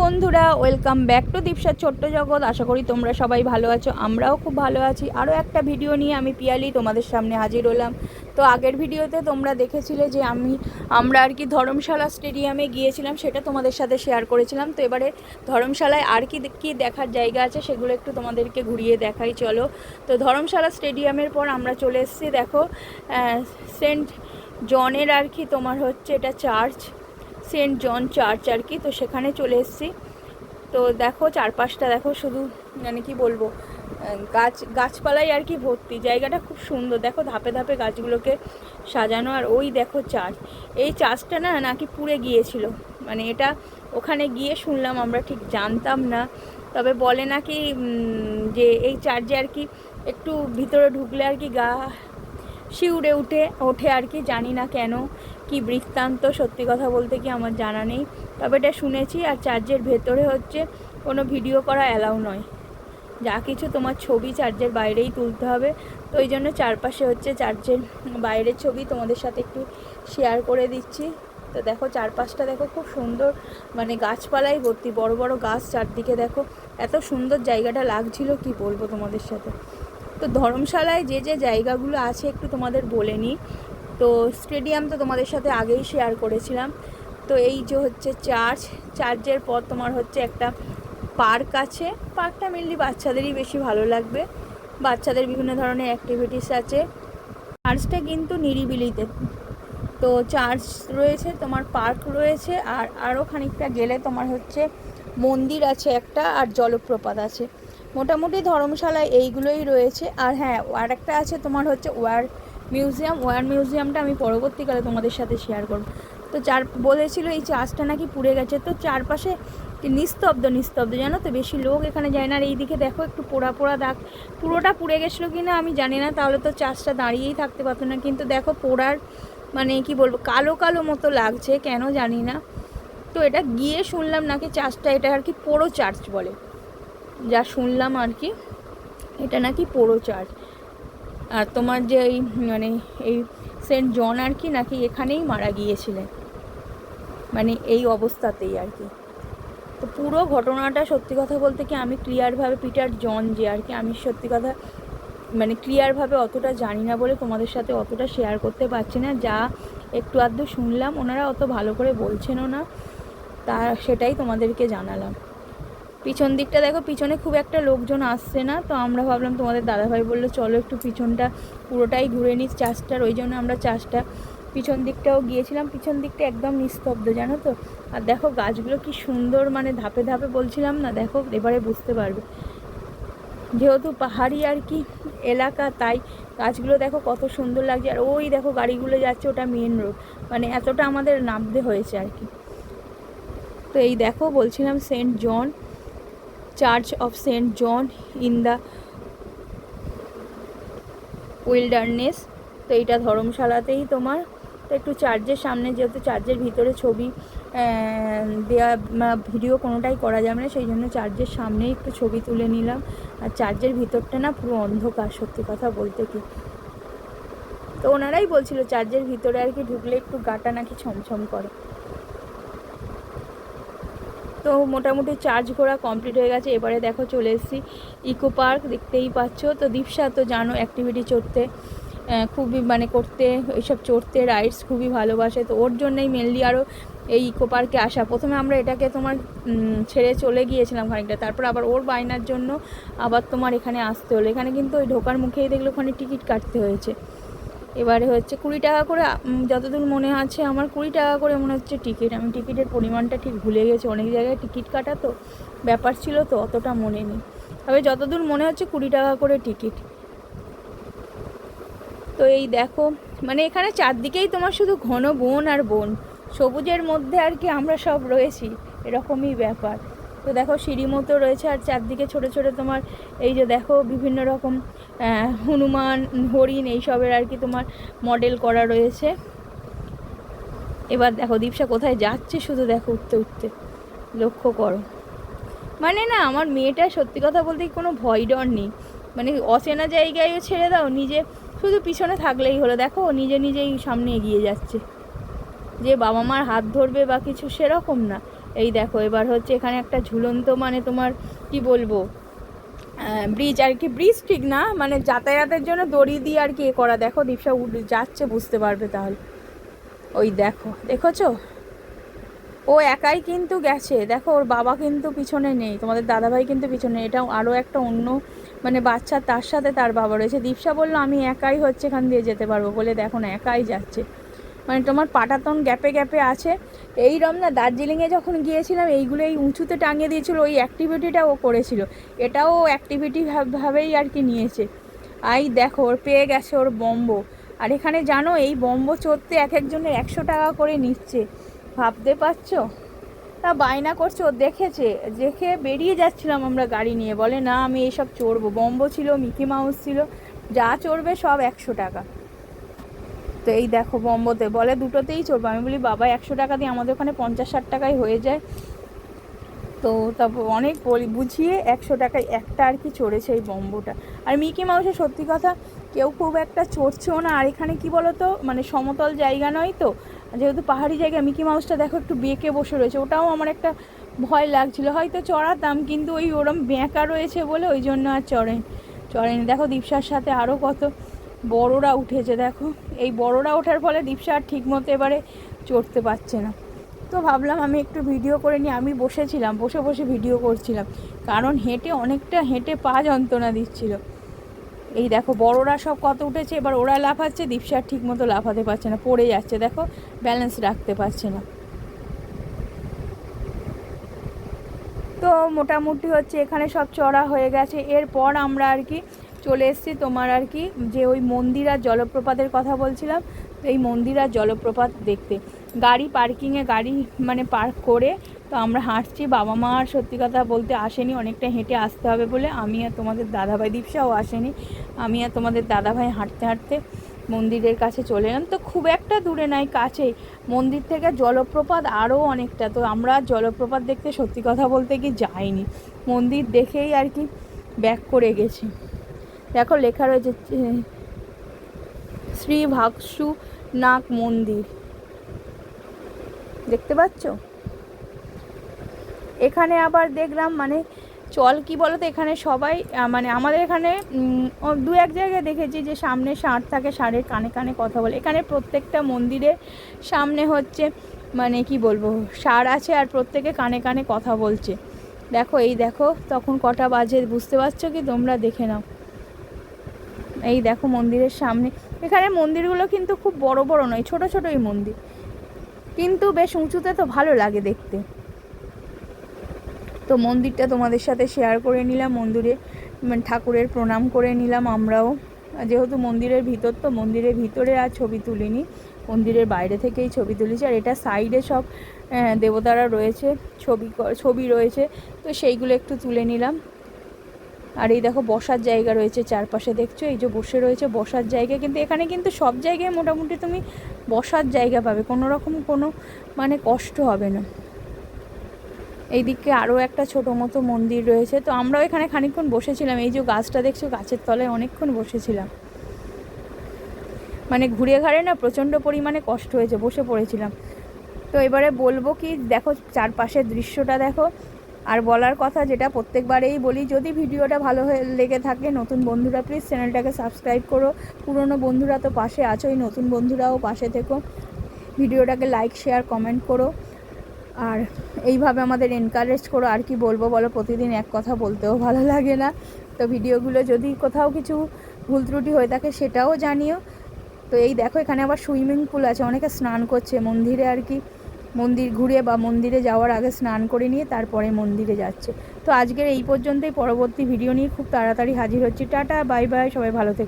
বন্ধুরা, welcome back to দীপসার ছোট্ট জগৎ। আশা করি তোমরা সবাই ভালো আছো, আমরাও খুব ভালো আছি। আরও একটা ভিডিও নিয়ে আমি পিয়ালি তোমাদের সামনে হাজির হলাম। তো আগের ভিডিওতে তোমরা দেখেছিলে যে আমরা আর কি ধর্মশালা স্টেডিয়ামে গিয়েছিলাম, সেটা তোমাদের সাথে শেয়ার করেছিলাম। তো এবারে ধর্মশালায় আর কি কি দেখার জায়গা আছে সেগুলো একটু তোমাদেরকে ঘুরিয়ে দেখাই, চলো। তো ধর্মশালা স্টেডিয়ামের পর আমরা চলে এসেছি, দেখো সেন্ট জনের আর কি তোমার হচ্ছে এটা চার্চ, সেন্ট জন চার্চ আর কি। তো সেখানে চলে এসেছি। তো দেখো চারপাশটা দেখো, শুধু মানে কি বলবো, গাছপালাই আর কি ভর্তি। জায়গাটা খুব সুন্দর, দেখো ধাপে ধাপে গাছগুলোকে সাজানো। আর ওই দেখো চার্চ, এই চার্চটা নাকি পুড়ে গিয়েছিল, মানে এটা ওখানে গিয়ে শুনলাম, আমরা ঠিক জানতাম না। তবে বলে নাকি যে এই চার্চে আর কি একটু ভিতরে ঢুকলে আর কি গা শিউরে ওঠে আর কি, জানি না কেন, কি বৃত্তান্ত, সত্যি কথা বলতে কি আমার জানা নেই। তবে এটা শুনেছি। আর চার্চের ভেতরে হচ্ছে কোনো ভিডিও করা অ্যালাউ নয়, যা কিছু তোমার ছবি চার্চের বাইরেই তুলতে হবে। তো ওই জন্য চারপাশে হচ্ছে চার্চের বাইরের ছবি তোমাদের সাথে একটু শেয়ার করে দিচ্ছি। তো দেখো চারপাশটা দেখো, খুব সুন্দর, মানে গাছপালাই ভর্তি, বড় বড় গাছ চারদিকে। দেখো এত সুন্দর জায়গাটা লাগছিল, কি বলবো তোমাদের সাথে। তো ধর্মশালায় যে যে জায়গাগুলো আছে একটু তোমাদের বলে নিই। তো স্টেডিয়াম তো তোমাদের সাথে আগেই শেয়ার করেছিলাম। তো এই যে হচ্ছে চার্চের পর তোমার হচ্ছে একটা পার্ক আছে। পার্কটা মেনলি বাচ্চাদেরই বেশি ভালো লাগবে, বাচ্চাদের বিভিন্ন ধরনের অ্যাক্টিভিটিস আছে। চার্চটা কিন্তু নিরিবিলিতে। তো চার্চ রয়েছে, তোমার পার্ক রয়েছে, আর আরও খানিকটা গেলে তোমার হচ্ছে মন্দির আছে একটা, আর জলপ্রপাত আছে। মোটামুটি ধর্মশালায় এইগুলোই রয়েছে। আর হ্যাঁ, আর একটা আছে তোমার হচ্ছে ওয়ার মিউজিয়ামটা আমি পরবর্তীকালে তোমাদের সাথে শেয়ার করব। তো বলেছিল এই চার্চটা নাকি পুড়ে গেছে। তো চারপাশে নিস্তব্ধ জানো তো, বেশি লোক এখানে যায় না। আর এইদিকে দেখো একটু পোড়া দাগ, পুরোটা পুড়ে গেছিলো কি না আমি জানি না, তাহলে তো চার্চটা দাঁড়িয়েই থাকতে পারতো না। কিন্তু দেখো পোড়ার মানে কি বলবো, কালো কালো মতো লাগছে, কেন জানি না। তো এটা গিয়ে শুনলাম নাকি চার্চটা, এটা আর কি পোড়ো চার্চ বলে, যা শুনলাম আর কি, এটা নাকি পোড়ো চার্চ। আর তোমার যে মানে এই সেন্ট জন আর কি নাকি এখানেই মারা গিয়েছিলেন, মানে এই অবস্থাতেই আর কি। তো পুরো ঘটনাটা সত্যি কথা বলতে কি আমি ক্লিয়ারভাবে, পিটার জন যে আর কি, আমি সত্যি কথা মানে ক্লিয়ারভাবে অতটা জানি না বলে তোমাদের সাথে অতটা শেয়ার করতে পারছি না। যা একটু আধটু শুনলাম, ওনারা অত ভালো করে বলছেনও না, তা সেটাই তোমাদেরকে জানালাম। পিছন দিকটা দেখো, পিছনে খুব একটা লোকজন আসছে না। তো আমরা ভাবলাম, তোমাদের দাদাভাই বললো চলো একটু পিছনটা পুরোটাই ঘুরে নিস চার্চটার, ওই জন্য আমরা চার্চটা পিছন দিকটাও গিয়েছিলাম। পিছন দিকটা একদম নিস্তব্ধ জানো তো। আর দেখো গাছগুলো কি সুন্দর, মানে ধাপে ধাপে বলছিলাম না, দেখো এবারে বুঝতে পারবে, যেহেতু পাহাড়ি আর কি এলাকা, তাই গাছগুলো দেখো কত সুন্দর লাগছে। আর ওই দেখো গাড়িগুলো যাচ্ছে, ওটা মেন রোড, মানে এতটা আমাদের নামতে হয়েছে আর কি। তো এই দেখো বলছিলাম saint John, church of saint John in the wilderness. তো এইটা ধর্মশালাতেই তোমার। তো একটু চার্চের সামনে, যেহেতু চার্চের ভিতরে ছবি দেওয়া ভিডিও কোনোটাই করা যাবে না, সেই জন্য চার্চের সামনেই একটু ছবি তুলে নিলাম। আর চার্চের ভিতরটা না পুরো অন্ধকার, সত্যি কথা বলতে কি। তো ওনারাই বলছিল চার্চের ভিতরে আর কি ঢুকলে একটু গাটা নাকি ছমছম করে। তো মোটামুটি চার্জ ঘোরা কমপ্লিট হয়ে গেছে। এবারে দেখো চলে এসেছি ইকো পার্ক, দেখতেই পাচ্ছ। তো দীপসা তো জানো অ্যাক্টিভিটি চড়তে খুবই মানে করতে, এইসব চড়তে রাইডস খুবই ভালোবাসে। তো ওর জন্যই মেনলি আরও এই ইকো পার্কে আসা। প্রথমে আমরা এটাকে তোমার ছেড়ে চলে গিয়েছিলাম খানিকটা, তারপর আবার ওর বায়নার জন্য আবার তোমার এখানে আসতে হলো। এখানে কিন্তু ওই ঢোকার মুখেই দেখলো ওখানে টিকিট কাটতে হয়েছে। এবারে হচ্ছে 20 টাকা করে, যতদূর মনে আছে আমার 20 টাকা করে মনে হচ্ছে টিকিট। আমি টিকিটের পরিমাণটা ঠিক ভুলে গেছি, অনেক জায়গায় টিকিট কাটা তো ব্যাপার ছিল, তো অতটা মনে নেই। তবে যতদূর মনে হচ্ছে 20 টাকা করে টিকিট। তো এই দেখো, মানে এখানে চারদিকেই তোমার শুধু ঘন বন আর বন, সবুজের মধ্যে আর কি আমরা সব রয়েছি, এরকমই ব্যাপার। তো দেখো সিঁড়ি মতো রয়েছে, আর চারদিকে ছোটো ছোটো তোমার এই যে দেখো বিভিন্ন রকম হনুমান, হরিণ, এইসবের আর কি তোমার মডেল করা রয়েছে। এবার দেখো দীপসা কোথায় যাচ্ছে, শুধু দেখো উঠতে উঠতে, লক্ষ্য করো। মানে না, আমার মেয়েটা সত্যি কথা বলতে কোনো ভয় ডর নেই, মানে অচেনা জায়গায়ও ছেড়ে দাও, নিজে শুধু পিছনে থাকলেই হলো। দেখো নিজেই সামনে এগিয়ে যাচ্ছে, যে বাবা মার হাত ধরবে বা কিছু সেরকম না, এই দেখো এবার হচ্ছে এখানে একটা ঝুলন্ত মানে তোমার কি বলবো ব্রিজ আর কি, ব্রিজ ঠিক না মানে যাতায়াতের জন্য দড়ি দিয়ে আর কি এ করা। দেখো দীপশা যাচ্ছে, বুঝতে পারবে তাহলে। ওই দেখো, দেখেছো ও একাই কিন্তু গেছে, দেখো ওর বাবা কিন্তু পিছনে নেই, তোমাদের দাদাভাই কিন্তু পিছনে, এটা আরও একটা অন্য মানে বাচ্চা, তার সাথে তার বাবা রয়েছে। দীপশা বললো আমি একাই হচ্ছে এখান দিয়ে যেতে পারবো বলে, দেখো না একাই যাচ্ছে, মানে তোমার পাটাতন গ্যাপে গ্যাপে আছে। এইরকম না দার্জিলিংয়ে যখন গিয়েছিলাম এইগুলো এই উঁচুতে টাঙিয়ে দিয়েছিল, ওই অ্যাক্টিভিটিটা ও করেছিল, এটাও অ্যাক্টিভিটি ভাবেই আর কি নিয়েছে। এই দেখো ওর পেয়ে গেছে ওর বম্বো। আর এখানে জানো এই বম্বো চড়তে এক একজনের 100 টাকা করে নিচ্ছে, ভাবতে পারছো। তা বায়না করছে, ও দেখেছে, দেখে বেরিয়ে যাচ্ছিলাম আমরা গাড়ি নিয়ে, বলে না আমি এইসব চড়বো। বম্বো ছিল, মিকি মাউস ছিল, যা চড়বে সব 100 টাকা। তো এই দেখো বম্বোতে বলে দুটোতেই চড়বো। আমি বলি বাবা 100 টাকা দিয়ে আমাদের ওখানে 50-60 টাকায় হয়ে যায়। তো তারপর অনেক বুঝিয়ে 100 টাকায় একটা আর কি চড়েছে এই বম্বোটা। আর মিকি মাউসে সত্যি কথা কেউ খুব একটা চড়ছেও না। আর এখানে কি বলো তো মানে সমতল জায়গা নয় তো, যেহেতু পাহাড়ি জায়গা, মিকি মাউসটা দেখো একটু বেঁকে বসে রয়েছে, ওটাও আমার একটা ভয় লাগছিল, হয়তো চড়াতাম কিন্তু ওই ওরম বেঁকা রয়েছে বলে ওই জন্য আর চড়েনি। দেখো দীপসার সাথে আরও কত বড়রা উঠেছে, দেখো এই বড়রা ওঠার ফলে দীপসা আর ঠিক মতো এবারে চড়তে পারছে না। তো ভাবলাম আমি একটু ভিডিও করে নিই, আমি বসেছিলাম, বসে বসে ভিডিও করছিলাম, কারণ অনেকটা হেঁটে পা যন্ত্রণা দিচ্ছিল। এই দেখো বড়রা সব কত উঠেছে, এবার ওরা লাফাচ্ছে, দীপসা ঠিক মতো লাফাতে পারছে না, পড়ে যাচ্ছে, দেখো ব্যালেন্স রাখতে পারছে না। তো মোটামুটি হচ্ছে এখানে সব চড়া হয়ে গেছে। এরপর আমরা আর কি চলে এসেছি তোমার আর কি যে ওই মন্দির আর জলপ্রপাতের কথা বলছিলাম, তো এই মন্দির আর জলপ্রপাত দেখতে গাড়ি পার্কিংয়ে গাড়ি মানে পার্ক করে তো আমরা হাঁটছি। বাবা মা আর সত্যি কথা বলতে আসেনি, অনেকটা হেঁটে আসতে হবে বলে। আমি আর তোমাদের দাদাভাই, দীপসাও আসেনি, আমি আর তোমাদের দাদাভাই হাঁটতে হাঁটতে মন্দিরের কাছে চলে এলাম। তো খুব একটা দূরে নয়, কাছেই। মন্দির থেকে জলপ্রপাত আরও অনেকটা, তো আমরা জলপ্রপাত দেখতে সত্যি কথা বলতে কি যাইনি, মন্দির দেখেই আর কি ব্যাক করে গেছি। দেখো লেখা রয়েছে শ্রী ভাগশুনাগ মন্দির, দেখতে পাচ্ছ। এখানে আবার দেখলাম মানে চল কি বলতো, এখানে সবাই মানে আমাদের এখানে দু এক জায়গায় দেখেছি যে সামনে ষাঁড় থাকে, ষাঁড়ের কানে কানে কথা বলে। এখানে প্রত্যেকটা মন্দিরের সামনে হচ্ছে মানে কি বলবো ষাঁড় আছে, আর প্রত্যেকে কানে কানে কথা বলছে। দেখো এই দেখো তখন কটা বাজে বুঝতে পারছো কি তোমরা, দেখে নাও। এই দেখো মন্দিরের সামনে, এখানে মন্দিরগুলো কিন্তু খুব বড় বড় নয়, ছোট ছোটই মন্দির, কিন্তু বেশ উঁচুতে, তো ভালো লাগে দেখতে। তো মন্দিরটা তোমাদের সাথে শেয়ার করে নিলাম, মন্দিরে মানে ঠাকুরের প্রণাম করে নিলাম আমরাও, যেহেতু মন্দিরের ভিতর, তো মন্দিরের ভিতরে আর ছবি তুলিনি, মন্দিরের বাইরে থেকেই ছবি তুলেছি। আর এটা সাইডে সব দেবতারা রয়েছে, ছবি রয়েছে, তো সেইগুলো একটু তুলে নিলাম। আর এই দেখো বসার জায়গা রয়েছে চারপাশে, দেখছো এই যে বসে রয়েছে বসার জায়গা, কিন্তু এখানে কিন্তু সব জায়গায় মোটামুটি তুমি বসার জায়গা পাবে, কোনো রকম কোনো মানে কষ্ট হবে না। এইদিকে আরও একটা ছোটো মতো মন্দির রয়েছে, তো আমরাও এখানে খানিকক্ষণ বসেছিলাম। এই যে গাছটা দেখছো, গাছের তলায় অনেকক্ষণ বসেছিলাম, মানে ঘুরে ঘাড়ে না প্রচণ্ড পরিমাণে কষ্ট হয়েছে, বসে পড়েছিলাম। তো এবারে বলবো কি, দেখো চারপাশের দৃশ্যটা দেখো। আর বলার কথা যেটা প্রত্যেকবারেই বলি, যদি ভিডিওটা ভালো লেগে থাকে, নতুন বন্ধুরা প্লিজ চ্যানেলটাকে সাবস্ক্রাইব করো, পুরনো বন্ধুরা তো পাশে আছোই, নতুন বন্ধুরাও পাশে থেকো, ভিডিওটাকে লাইক শেয়ার কমেন্ট করো, আর এইভাবে আমাদের এনকারেজ করো। আর কি বলবো বলো, প্রতিদিন এক কথা বলতেও ভালো লাগে না, তো ভিডিওগুলো যদি কোথাও কিছু ভুল ত্রুটি হয়ে থাকে সেটাও জানিও। তো এই দেখো এখানে আবার সুইমিং পুল আছে, অনেকে স্নান করছে মন্দিরে আর কি, মন্দির ঘুরে বা মন্দিরে যাওয়ার আগে স্নান করে নিয়ে তারপরে মন্দিরে যাচ্ছে। তো আজকের এই পর্যন্তই, পরবর্তী ভিডিও নিয়ে খুব তাড়াতাড়ি হাজির হচ্ছি। টাটা, বাই বাই, সবাই ভালো থেকো।